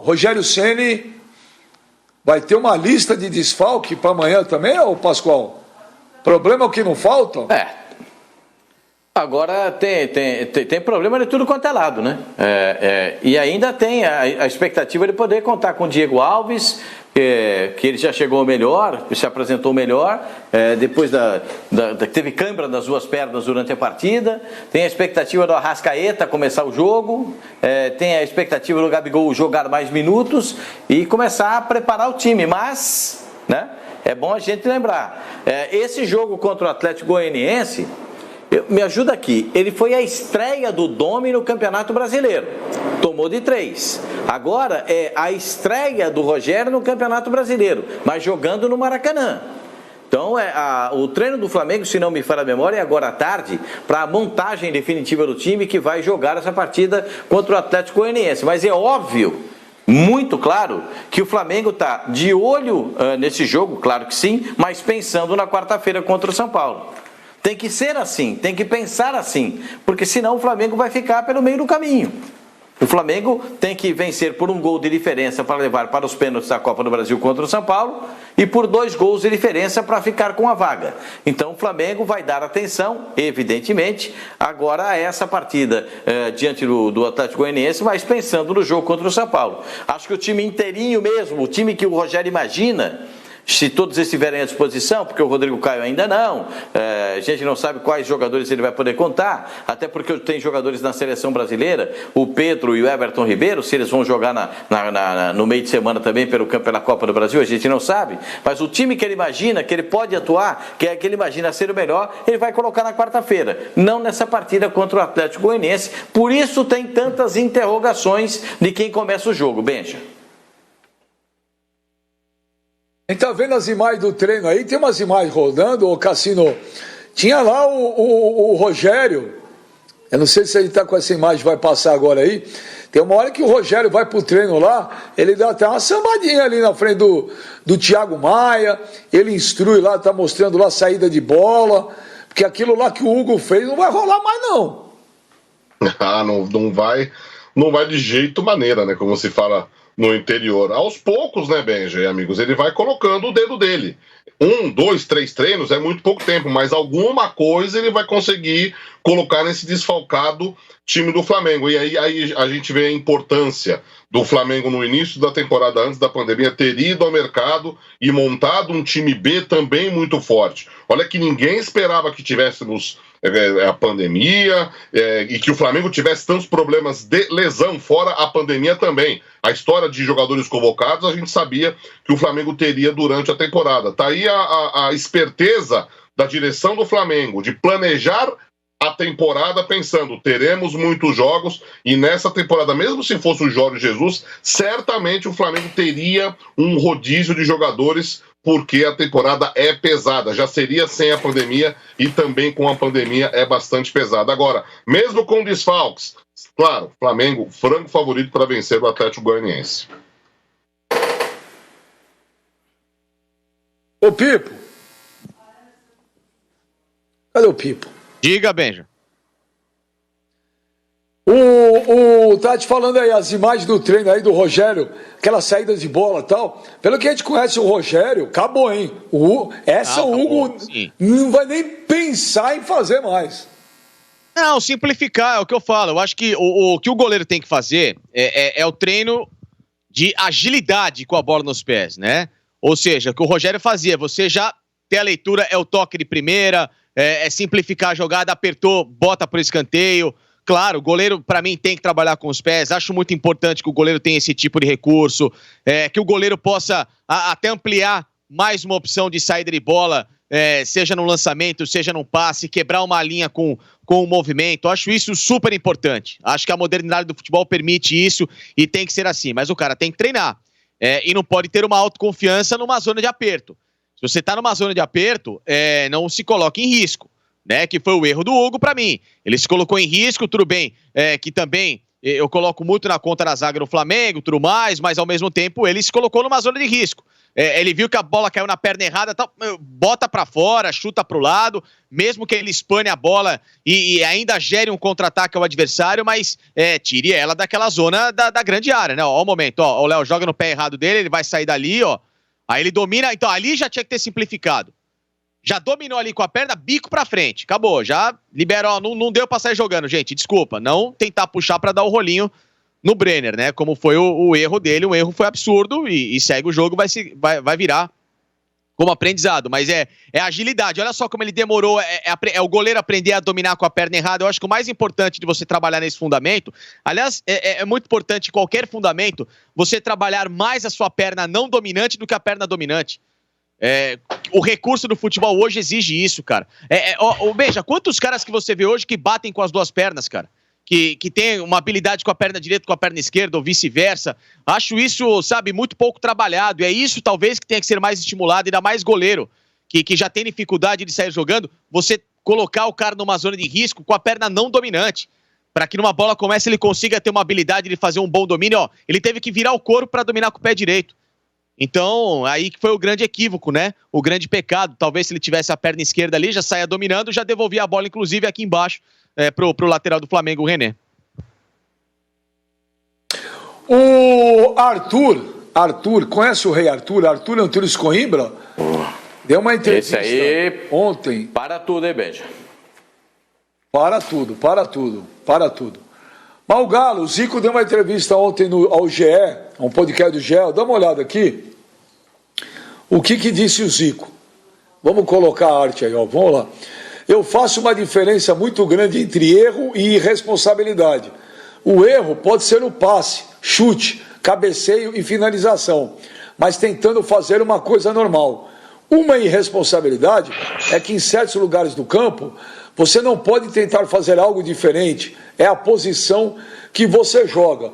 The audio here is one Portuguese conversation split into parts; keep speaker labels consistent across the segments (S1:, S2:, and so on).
S1: Rogério Ceni vai ter uma lista de desfalque para amanhã também, ô Pascoal? Problema é o que não falta?
S2: Agora tem problema de tudo quanto é lado, né? E ainda tem a expectativa de poder contar com o Diego Alves, que ele já chegou melhor, se apresentou melhor, depois teve cãibra nas duas pernas durante a partida. Tem a expectativa do Arrascaeta começar o jogo, tem a expectativa do Gabigol jogar mais minutos e começar a preparar o time, mas, né, é bom a gente lembrar, esse jogo contra o Atlético Goianiense, me ajuda aqui, ele foi a estreia do Domi no Campeonato Brasileiro, tomou de 3. Agora é a estreia do Rogério no Campeonato Brasileiro, mas jogando no Maracanã. Então o treino do Flamengo, se não me falha a memória, é agora à tarde, para a montagem definitiva do time que vai jogar essa partida contra o Atlético Goianiense. Mas é óbvio, muito claro, que o Flamengo está de olho nesse jogo, claro que sim, mas pensando na quarta-feira contra o São Paulo. Tem que ser assim, tem que pensar assim, porque senão o Flamengo vai ficar pelo meio do caminho. O Flamengo tem que vencer por 1 gol de diferença para levar para os pênaltis da Copa do Brasil contra o São Paulo e por 2 gols de diferença para ficar com a vaga. Então o Flamengo vai dar atenção, evidentemente, agora a essa partida diante do Atlético Goianiense, mas pensando no jogo contra o São Paulo. Acho que o time inteirinho mesmo, o time que o Rogério imagina, se todos estiverem à disposição, porque o Rodrigo Caio ainda não, a gente não sabe quais jogadores ele vai poder contar, até porque tem jogadores na seleção brasileira, o Pedro e o Everton Ribeiro, se eles vão jogar no meio de semana também pela Copa do Brasil, a gente não sabe, mas o time que ele imagina, que ele pode atuar, que ele imagina ser o melhor, ele vai colocar na quarta-feira, não nessa partida contra o Atlético Goianiense, por isso tem tantas interrogações de quem começa o jogo, Benja.
S1: A gente tá vendo as imagens do treino aí, tem umas imagens rodando, o Cassino. Tinha lá o Rogério, eu não sei se ele tá com essa imagem, vai passar agora aí. Tem uma hora que o Rogério vai pro treino lá, ele dá até uma sambadinha ali na frente do Thiago Maia, ele instrui lá, tá mostrando lá a saída de bola, porque aquilo lá que o Hugo fez não vai rolar mais não.
S3: Não vai de jeito maneira, né, como se fala no interior. Aos poucos, né, Benja e amigos, ele vai colocando o dedo dele. 1, 2, 3 treinos é muito pouco tempo, mas alguma coisa ele vai conseguir colocar nesse desfalcado time do Flamengo. E aí a gente vê a importância do Flamengo no início da temporada, antes da pandemia, ter ido ao mercado e montado um time B também muito forte. Olha que ninguém esperava que tivéssemos a pandemia e que o Flamengo tivesse tantos problemas de lesão, fora a pandemia também. A história de jogadores convocados, a gente sabia que o Flamengo teria durante a temporada. Tá aí a esperteza da direção do Flamengo de planejar a temporada pensando, teremos muitos jogos e nessa temporada, mesmo se fosse o Jorge Jesus, certamente o Flamengo teria um rodízio de jogadores porque a temporada é pesada, já seria sem a pandemia e também com a pandemia é bastante pesada. Agora, mesmo com desfalques, claro, Flamengo, franco favorito para vencer o Atlético Goianiense.
S1: Ô Pipo, cadê o Pipo?
S4: Diga, Benja.
S1: Tá te falando aí as imagens do treino aí do Rogério, aquelas saídas de bola e tal. Pelo que a gente conhece o Rogério, acabou, hein? O Hugo
S4: sim.
S1: Não vai nem pensar em fazer mais.
S4: Não, simplificar é o que eu falo. Eu acho que o que o goleiro tem que fazer é o treino de agilidade com a bola nos pés, né? Ou seja, o que o Rogério fazia, você já ter a leitura, é o toque de primeira, é simplificar a jogada, apertou, bota pro escanteio. Claro, o goleiro, para mim, tem que trabalhar com os pés. Acho muito importante que o goleiro tenha esse tipo de recurso, que o goleiro possa até ampliar mais uma opção de saída de bola, seja no lançamento, seja no passe, quebrar uma linha com o movimento. Acho isso super importante. Acho que a modernidade do futebol permite isso e tem que ser assim. Mas o cara tem que treinar. E não pode ter uma autoconfiança numa zona de aperto. Se você está numa zona de aperto, não se coloque em risco, né? Que foi o erro do Hugo para mim. Ele se colocou em risco, tudo bem, que também eu coloco muito na conta da zaga do Flamengo, tudo mais, mas ao mesmo tempo ele se colocou numa zona de risco. Ele viu que a bola caiu na perna errada, tal, bota pra fora, chuta pro lado, mesmo que ele espane a bola e ainda gere um contra-ataque ao adversário, mas tire ela daquela zona da grande área, né? Ó o momento, ó, o Léo joga no pé errado dele, ele vai sair dali, ó, aí ele domina, então ali já tinha que ter simplificado. Já dominou ali com a perna, bico pra frente, acabou, já liberou, ó, não deu pra sair jogando, gente, desculpa, não tentar puxar pra dar o rolinho no Brenner, né? Como foi o erro dele, o erro foi absurdo e segue o jogo, vai virar como aprendizado. Mas é agilidade. Olha só como ele demorou. É o goleiro aprender a dominar com a perna errada. Eu acho que o mais importante de você trabalhar nesse fundamento, aliás, é muito importante em qualquer fundamento, você trabalhar mais a sua perna não dominante do que a perna dominante. O recurso do futebol hoje exige isso, cara. Veja, quantos caras que você vê hoje que batem com as duas pernas, cara? Que tem uma habilidade com a perna direita com a perna esquerda ou vice-versa. Acho isso, sabe, muito pouco trabalhado. E é isso, talvez, que tenha que ser mais estimulado, ainda mais goleiro, que já tem dificuldade de sair jogando, você colocar o cara numa zona de risco com a perna não dominante. Para que numa bola como essa ele consiga ter uma habilidade de fazer um bom domínio. Ó, ele teve que virar o corpo para dominar com o pé direito. Então, aí que foi o grande equívoco, né? O grande pecado. Talvez se ele tivesse a perna esquerda ali, já saia dominando, já devolvia a bola, inclusive, aqui embaixo, pro lateral do Flamengo, o René.
S1: O Arthur, conhece o rei Arthur? Arthur Antunes Coimbra? Deu uma entrevista
S2: esse aí
S1: ontem.
S2: Para tudo, hein, Benja?
S1: Para tudo. Mas o Galo, o Zico deu uma entrevista ontem ao GE, um podcast do GE, dá uma olhada aqui. O que disse o Zico? Vamos colocar a arte aí, ó, vamos lá. Eu faço uma diferença muito grande entre erro e irresponsabilidade. O erro pode ser o passe, chute, cabeceio e finalização, mas tentando fazer uma coisa normal. Uma irresponsabilidade é que em certos lugares do campo você não pode tentar fazer algo diferente, é a posição que você joga.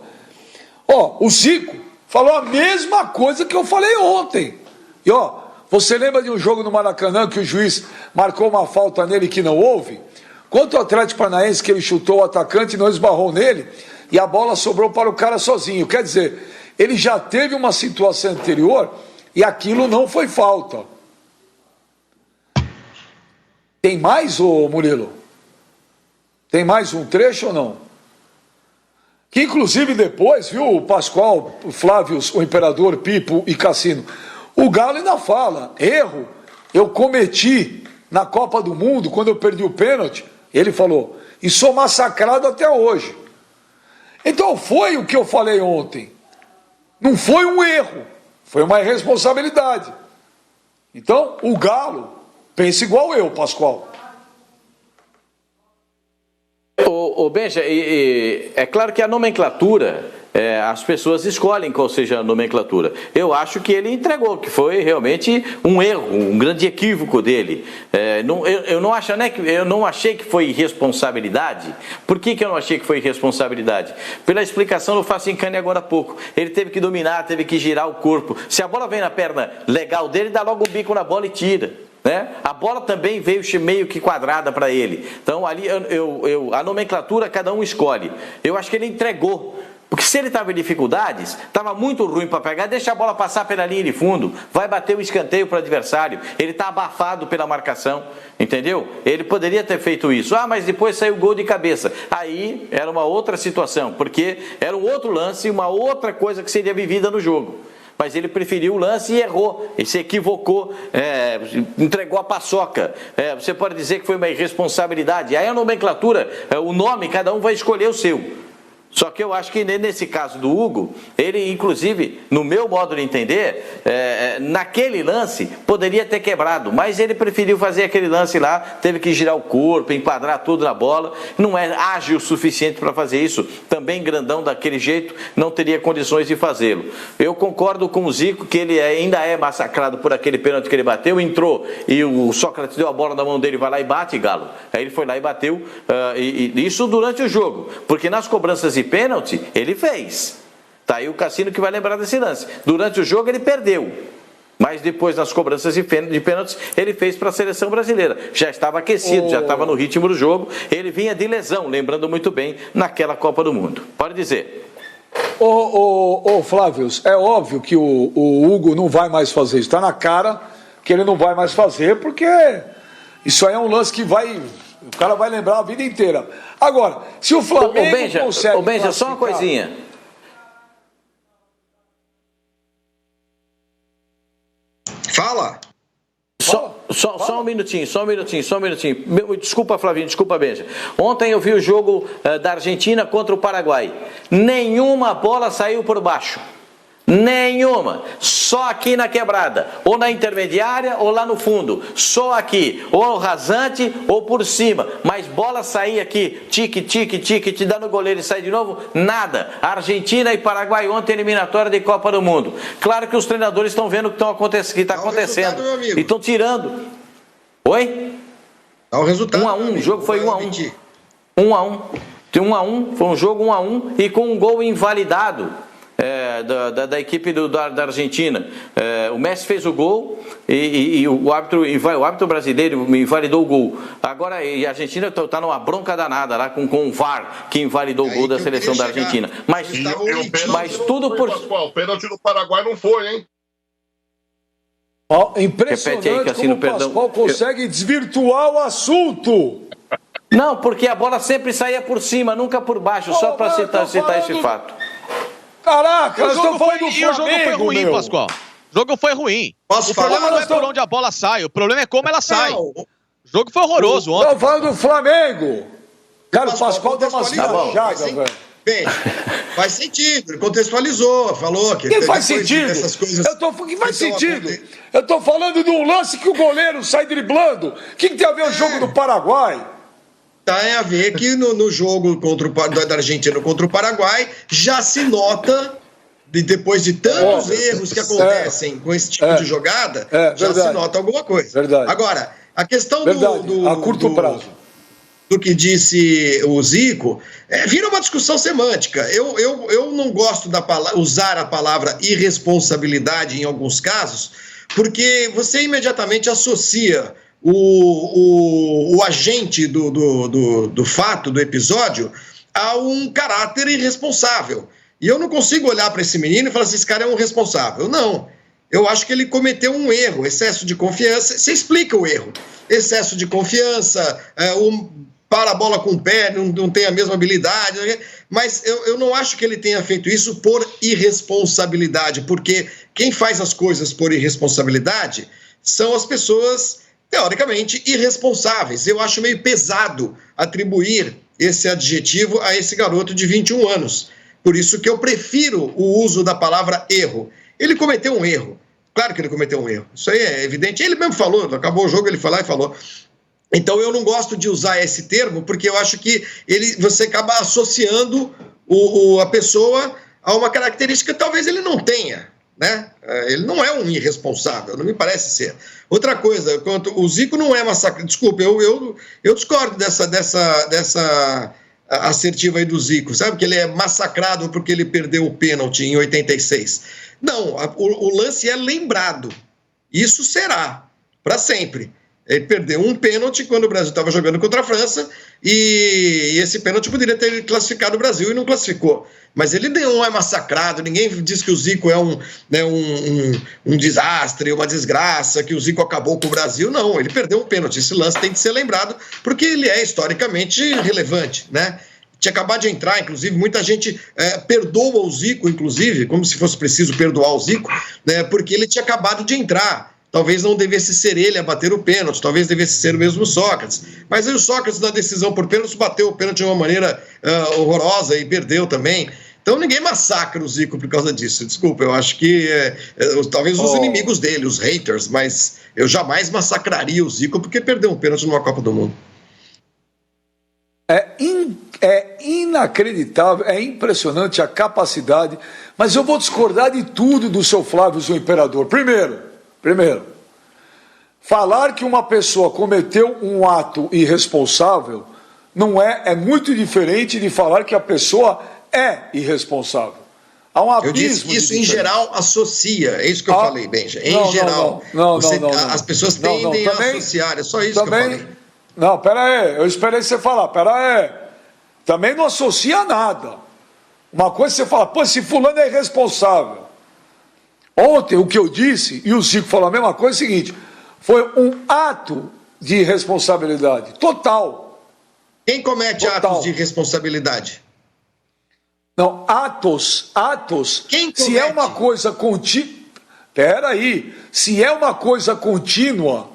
S1: Ó, o Zico falou a mesma coisa que eu falei ontem. E ó, você lembra de um jogo no Maracanã que o juiz marcou uma falta nele que não houve? Quanto ao Atlético Paranaense que ele chutou o atacante e não esbarrou nele e a bola sobrou para o cara sozinho. Quer dizer, ele já teve uma situação anterior e aquilo não foi falta. Tem mais, ô Murilo? Tem mais um trecho ou não? Que inclusive depois, viu, o Pascoal, o Flávio, o Imperador, Pipo e Cassino, o Galo ainda fala, erro, eu cometi na Copa do Mundo, quando eu perdi o pênalti, ele falou, e sou massacrado até hoje. Então foi o que eu falei ontem. Não foi um erro, foi uma irresponsabilidade. Então, o Galo pensa igual eu, Pascoal.
S2: Ô Benja, é claro que a nomenclatura, as pessoas escolhem qual seja a nomenclatura. Eu acho que ele entregou, que foi realmente um erro, um grande equívoco dele. Eu não achei que foi irresponsabilidade. Por que eu não achei que foi irresponsabilidade? Pela explicação do Facincani agora há pouco. Ele teve que dominar, teve que girar o corpo. Se a bola vem na perna legal dele, dá logo o bico na bola e tira. Né? A bola também veio meio que quadrada para ele. Então ali a nomenclatura cada um escolhe. Eu acho que ele entregou. Porque se ele estava em dificuldades, estava muito ruim para pegar, deixa a bola passar pela linha de fundo, vai bater o escanteio para o adversário, ele está abafado pela marcação, entendeu? Ele poderia ter feito isso. Mas depois saiu o gol de cabeça. Aí era uma outra situação, porque era um outro lance, uma outra coisa que seria vivida no jogo. Mas ele preferiu o lance e errou, ele se equivocou, entregou a paçoca. Você pode dizer que foi uma irresponsabilidade. Aí a nomenclatura, o nome, cada um vai escolher o seu. Só que eu acho que nesse caso do Hugo, ele inclusive, no meu modo de entender, naquele lance poderia ter quebrado, mas ele preferiu fazer aquele lance lá, teve que girar o corpo, enquadrar tudo na bola, não é ágil o suficiente para fazer isso, também grandão daquele jeito não teria condições de fazê-lo. Eu concordo com o Zico que ele ainda é massacrado por aquele pênalti que ele bateu, entrou e o Sócrates deu a bola na mão dele, vai lá e bate, Galo. Aí ele foi lá e bateu, e isso durante o jogo, porque nas cobranças de pênalti, ele fez. Tá aí o Cassino que vai lembrar desse lance. Durante o jogo ele perdeu. Mas depois, nas cobranças de pênaltis, ele fez para a seleção brasileira. Já estava aquecido, já estava no ritmo do jogo. Ele vinha de lesão, lembrando muito bem, naquela Copa do Mundo. Pode dizer.
S1: Flávio, é óbvio que o Hugo não vai mais fazer isso. Está na cara que ele não vai mais fazer, porque isso aí é um lance que o cara vai lembrar a vida inteira. Agora, se o Flamengo consegue...
S2: Benja, só uma coisinha.
S5: Fala.
S2: Só um minutinho. Desculpa, Flavinho, desculpa, Benja. Ontem eu vi o jogo da Argentina contra o Paraguai. Nenhuma bola saiu por baixo. Nenhuma. Só aqui na quebrada. Ou na intermediária ou lá no fundo. Só aqui. Ou rasante ou por cima. Mas bola sair aqui. Tique, te dá no goleiro e sai de novo. Nada. Argentina e Paraguai ontem eliminatória de Copa do Mundo. Claro que os treinadores estão vendo o que está acontecendo. E estão tirando. Oi?
S5: Dá o resultado.
S2: 1-1. O jogo foi 1-1. 1-1. Tem 1-1. Foi um jogo 1-1 e com um gol invalidado. Da equipe da Argentina. O Messi fez o gol e o árbitro brasileiro invalidou o gol. Agora a Argentina está numa bronca danada lá com o VAR, que invalidou o gol da seleção da Argentina. Mas tudo por...
S3: O pênalti do Paraguai não foi, hein?
S1: Impressionante aí, Cassino, como o Pascoal consegue desvirtuar o assunto.
S2: Não, porque a bola sempre saía por cima, nunca por baixo, só para citar esse fato.
S1: Caraca, nós estamos falando do Flamengo,
S4: o jogo foi ruim, Pascoal. O jogo foi ruim. O problema não é por onde a bola sai, o problema é como ela sai. O jogo foi horroroso ontem.
S1: Estamos falando do Flamengo. Cara, o Pascoal deu uma chaga, velho.
S5: Bem, faz sentido, ele contextualizou, falou que...
S1: Que faz sentido? Que faz sentido? Eu estou falando de um lance que o goleiro sai driblando. O que tem a ver o jogo do Paraguai?
S5: Tem a ver que no jogo da Argentina contra o Paraguai já se nota, depois de tantos erros que acontecem com esse tipo de jogada, já se nota alguma coisa.
S1: Verdade.
S5: Agora, a questão
S1: a curto prazo
S5: do que disse o Zico, vira uma discussão semântica. Eu não gosto usar a palavra irresponsabilidade em alguns casos, porque você imediatamente associa o agente do fato, do episódio, a um caráter irresponsável. E eu não consigo olhar para esse menino e falar assim, esse cara é um responsável. Não. Eu acho que ele cometeu um erro, excesso de confiança. Você explica o erro. Excesso de confiança, para a bola com o pé, não tem a mesma habilidade. Mas eu não acho que ele tenha feito isso por irresponsabilidade, porque quem faz as coisas por irresponsabilidade são as pessoas... teoricamente irresponsáveis. Eu acho meio pesado atribuir esse adjetivo a esse garoto de 21 anos. Por isso que eu prefiro o uso da palavra erro. Ele cometeu um erro. Claro que ele cometeu um erro. Isso aí é evidente. Ele mesmo falou, acabou o jogo, ele foi lá e falou. Então eu não gosto de usar esse termo, porque eu acho que você acaba associando a pessoa a uma característica que talvez ele não tenha. Né? Ele não é um irresponsável, não me parece ser. Outra coisa, o Zico não é massacrado. Desculpa, eu discordo dessa assertiva aí do Zico, sabe? Que ele é massacrado porque ele perdeu o pênalti em 86. Não, o lance é lembrado. Isso será, para sempre. Ele perdeu um pênalti quando o Brasil estava jogando contra a França e esse pênalti poderia ter classificado o Brasil e não classificou. Mas ele não é massacrado, ninguém diz que o Zico é um desastre, uma desgraça, que o Zico acabou com o Brasil. Não, ele perdeu um pênalti. Esse lance tem que ser lembrado porque ele é historicamente relevante, né? Tinha acabado de entrar, inclusive, muita gente perdoa o Zico, inclusive, como se fosse preciso perdoar o Zico, né? Porque ele tinha acabado de entrar. Talvez não devesse ser ele a bater o pênalti, talvez devesse ser mesmo o Sócrates. Mas aí o Sócrates, na decisão por pênalti, bateu o pênalti de uma maneira horrorosa e perdeu também. Então ninguém massacra o Zico por causa disso. Desculpa, eu acho que talvez os inimigos dele, os haters, mas eu jamais massacraria o Zico porque perdeu um pênalti numa Copa do Mundo.
S1: É inacreditável, é impressionante a capacidade, mas eu vou discordar de tudo do seu Flávio, o imperador. Primeiro, falar que uma pessoa cometeu um ato irresponsável é muito diferente de falar que a pessoa é irresponsável. Há um abismo.
S5: Eu disse isso em geral associa, é isso que eu falei, Benja. Em geral, as pessoas tendem a associar, é só isso que eu falei.
S1: Não, pera aí, eu esperei você falar, pera aí. Também não associa nada. Uma coisa você fala, pô, esse fulano é irresponsável. Ontem o que eu disse, e o Zico falou a mesma coisa, é o seguinte, foi um ato de irresponsabilidade, total.
S5: Quem comete atos de irresponsabilidade?
S1: Não, atos.
S5: Quem comete?
S1: Se é uma coisa contínua. Peraí. Se é uma coisa contínua,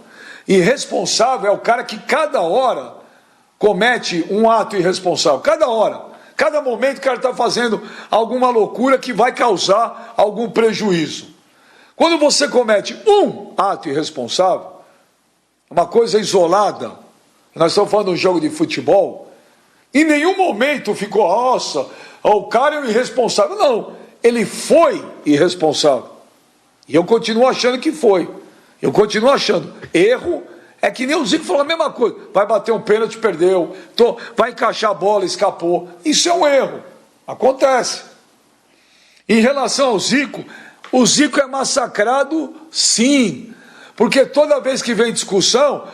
S1: irresponsável é o cara que cada hora comete um ato irresponsável. Cada hora. Cada momento o cara está fazendo alguma loucura que vai causar algum prejuízo. Quando você comete um ato irresponsável, uma coisa isolada, nós estamos falando de um jogo de futebol, em nenhum momento ficou, nossa, o cara é um irresponsável. Não, ele foi irresponsável. E eu continuo achando que foi. Eu continuo achando. Erro é que nem o Zico falou a mesma coisa. Vai bater um pênalti, perdeu. Vai encaixar a bola, escapou. Isso é um erro. Acontece. Em relação ao Zico, o Zico é massacrado, sim. Porque toda vez que vem discussão,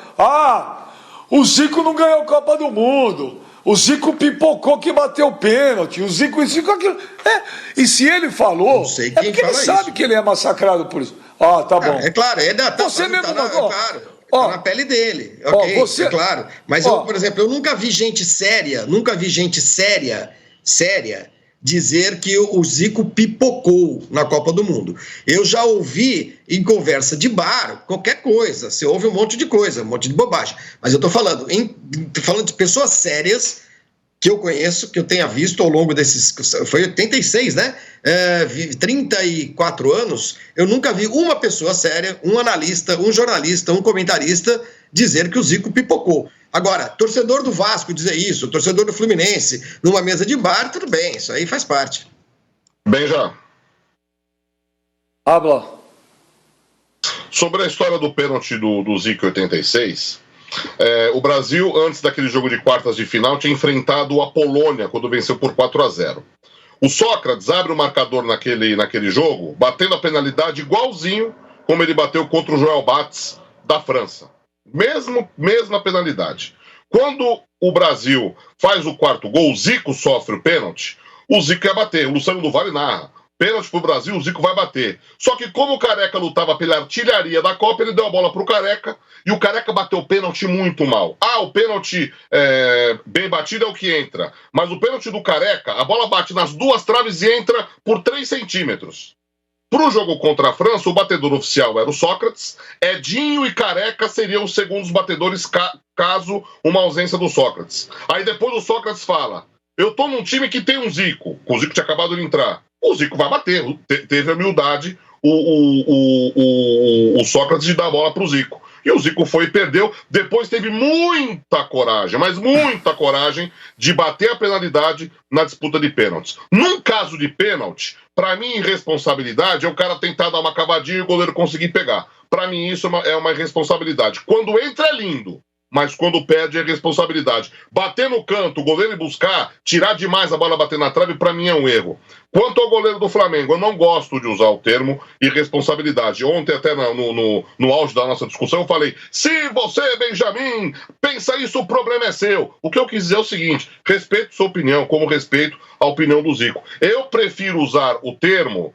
S1: o Zico não ganhou a Copa do Mundo. O Zico pipocou que bateu o pênalti. O Zico isso, aquilo. E se ele falou,
S5: não sei quem
S1: porque ele sabe que ele é massacrado por isso. Tá bom.
S5: É claro,
S1: você mesmo
S5: claro, tá na pele dele. Ok, é claro. Mas eu, por exemplo, eu nunca vi gente séria dizer que o Zico pipocou na Copa do Mundo. Eu já ouvi em conversa de bar, qualquer coisa, você ouve um monte de coisa, um monte de bobagem. Mas eu estou falando de pessoas sérias que eu conheço, que eu tenha visto ao longo desses... Foi 86, né? 34 anos, eu nunca vi uma pessoa séria, um analista, um jornalista, um comentarista dizer que o Zico pipocou. Agora, torcedor do Vasco dizer isso, torcedor do Fluminense, numa mesa de bar, tudo bem, isso aí faz parte.
S3: Benja.
S1: Habla.
S3: Sobre a história do pênalti do Zico 86, o Brasil, antes daquele jogo de quartas de final, tinha enfrentado a Polônia, quando venceu por 4-0. O Sócrates abre o marcador naquele jogo, batendo a penalidade igualzinho como ele bateu contra o Joel Bates da França. Mesma penalidade. Quando o Brasil faz o quarto gol, o Zico sofre o pênalti, o Zico ia bater. O Luciano do Vale narra. Pênalti pro Brasil, o Zico vai bater. Só que como o Careca lutava pela artilharia da Copa, ele deu a bola pro Careca e o Careca bateu o pênalti muito mal. O pênalti bem batido é o que entra. Mas o pênalti do Careca, a bola bate nas duas traves e entra por 3 centímetros. Para o jogo contra a França, o batedor oficial era o Sócrates, Edinho e Careca seriam os segundos batedores caso uma ausência do Sócrates. Aí depois o Sócrates fala, eu tô num time que tem um Zico, o Zico tinha acabado de entrar, o Zico vai bater, teve a humildade o Sócrates de dar a bola para o Zico. E o Zico foi e perdeu, depois teve muita coragem, mas muita coragem de bater a penalidade na disputa de pênaltis. Num caso de pênalti, para mim, irresponsabilidade é o cara tentar dar uma cavadinha e o goleiro conseguir pegar. Para mim, isso é uma irresponsabilidade. Quando entra é lindo, mas quando perde é responsabilidade. Bater no canto, o goleiro ir buscar, tirar demais a bola, bater na trave, para mim é um erro. Quanto ao goleiro do Flamengo, eu não gosto de usar o termo irresponsabilidade. Ontem, até no auge da nossa discussão, eu falei, se você, Benjamin, pensa isso, o problema é seu. O que eu quis dizer é o seguinte, respeito sua opinião, como respeito a opinião do Zico. Eu prefiro usar o termo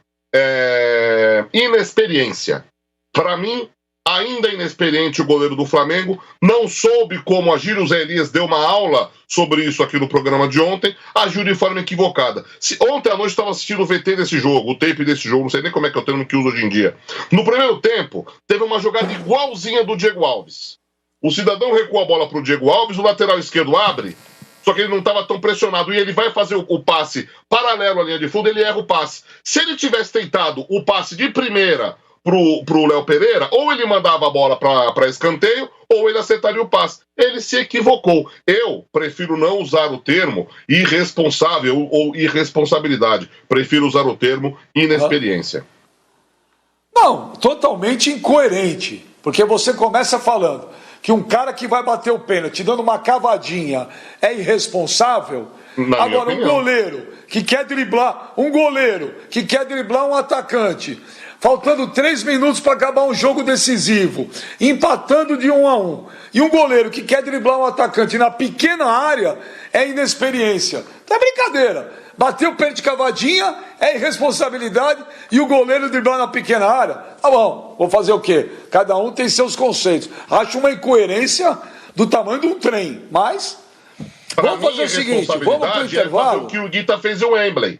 S3: inexperiência. Para mim, ainda inexperiente o goleiro do Flamengo, não soube como agir. O Zé Elias deu uma aula sobre isso aqui no programa de ontem, agiu de forma equivocada. Ontem à noite estava assistindo o VT desse jogo, o tape desse jogo, não sei nem como é que é o termo que usa hoje em dia. No primeiro tempo, teve uma jogada igualzinha do Diego Alves. O cidadão recua a bola para o Diego Alves, o lateral esquerdo abre, só que ele não estava tão pressionado, e ele vai fazer o passe paralelo à linha de fundo, ele erra o passe. Se ele tivesse tentado o passe de primeira pro Léo Pereira, ou ele mandava a bola para escanteio, ou ele acertaria o passe. Ele se equivocou. Eu prefiro não usar o termo irresponsável ou irresponsabilidade. Prefiro usar o termo inexperiência.
S1: Não, totalmente incoerente. Porque você começa falando que um cara que vai bater o pênalti dando uma cavadinha é irresponsável. Agora, um goleiro que quer driblar um atacante, faltando 3 minutos para acabar um jogo decisivo, empatando de 1-1, e um goleiro que quer driblar um atacante na pequena área, é inexperiência. Tá brincadeira. Bateu o pé de cavadinha, é irresponsabilidade, e o goleiro driblar na pequena área. Tá bom, vou fazer o quê? Cada um tem seus conceitos. Acho uma incoerência do tamanho de um trem, mas vamos fazer o seguinte, vamos para o intervalo.
S3: É o que o Guita fez em Wembley.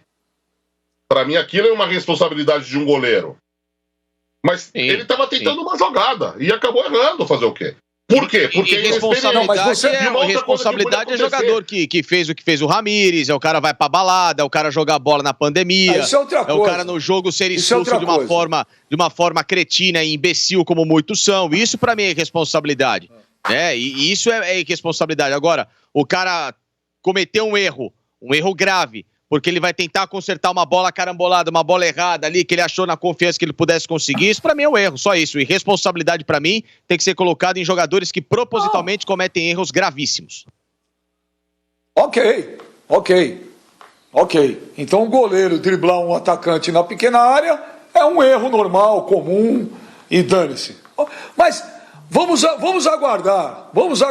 S3: Para mim aquilo é uma responsabilidade de um goleiro. Mas ele estava tentando uma jogada e acabou errando. Fazer o quê? Por quê? Porque
S4: responsabilidade é jogador que fez o que fez o Ramires, é o cara vai pra balada, é o cara jogar bola na pandemia,
S1: isso é outra coisa.
S4: O cara no jogo ser expulso de uma forma cretina e imbecil, como muitos são. Isso pra mim é irresponsabilidade. E isso é irresponsabilidade. Agora, o cara cometeu um erro grave, porque ele vai tentar consertar uma bola carambolada, uma bola errada ali, que ele achou na confiança que ele pudesse conseguir. Isso pra mim é um erro, só isso. E responsabilidade pra mim tem que ser colocada em jogadores que propositalmente cometem erros gravíssimos.
S1: Ok. Então o goleiro driblar um atacante na pequena área é um erro normal, comum, e dane-se. Mas vamos aguardar. Vamos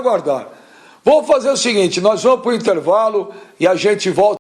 S1: fazer o seguinte, nós vamos para o intervalo e a gente volta.